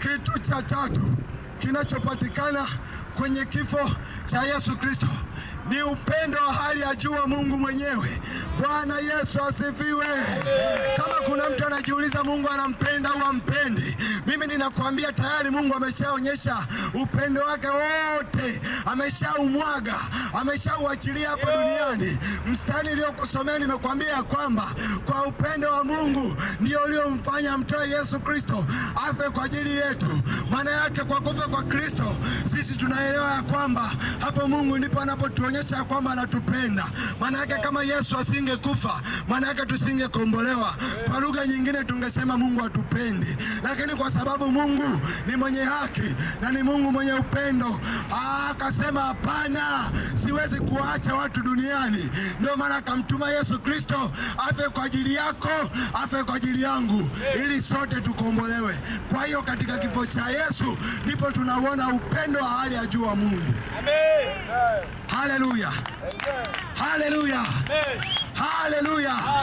Kitu cha tatu kinachopatikana kwenye kifo cha Yesu Kristo ni upendo wa hali ya juu wa Mungu mwenyewe. Bwana Yesu asifiwe. Kama kuna mtu anajiuliza Mungu anampenda au hampendi, mimi ninakwambia tayari Mungu ameshaonyesha upendo wake wote, ameshaumwaga, ameshauachilia hapa duniani. Mstari uliokusomea nimekwambia kwamba kwa upendo wa Mungu ndio uliomfanya mtoe Yesu Kristo afe kwa ajili yetu. Maana yake kwa kufa kwa Kristo sisi tunaelewa ya kwamba hapo Mungu ndipo anapotuonyesha kwamba anatupenda. Maana yake kama Yesu asingekufa, maana yake tusingekombolewa. Kwa lugha nyingine tungesema Mungu hatupendi. Lakini kwa sababu Mungu ni mwenye haki na ni Mungu mwenye upendo, akasema hapana, siwezi kuacha watu duniani. Ndio maana akamtuma Yesu Kristo afe kwa ajili yako, afe kwa ajili yangu, ili sote tukombolewe. Kwa hiyo katika kifo cha Yesu ndipo tunauona upendo wa hali ya juu wa Mungu. Amen. Haleluya. Haleluya. Haleluya.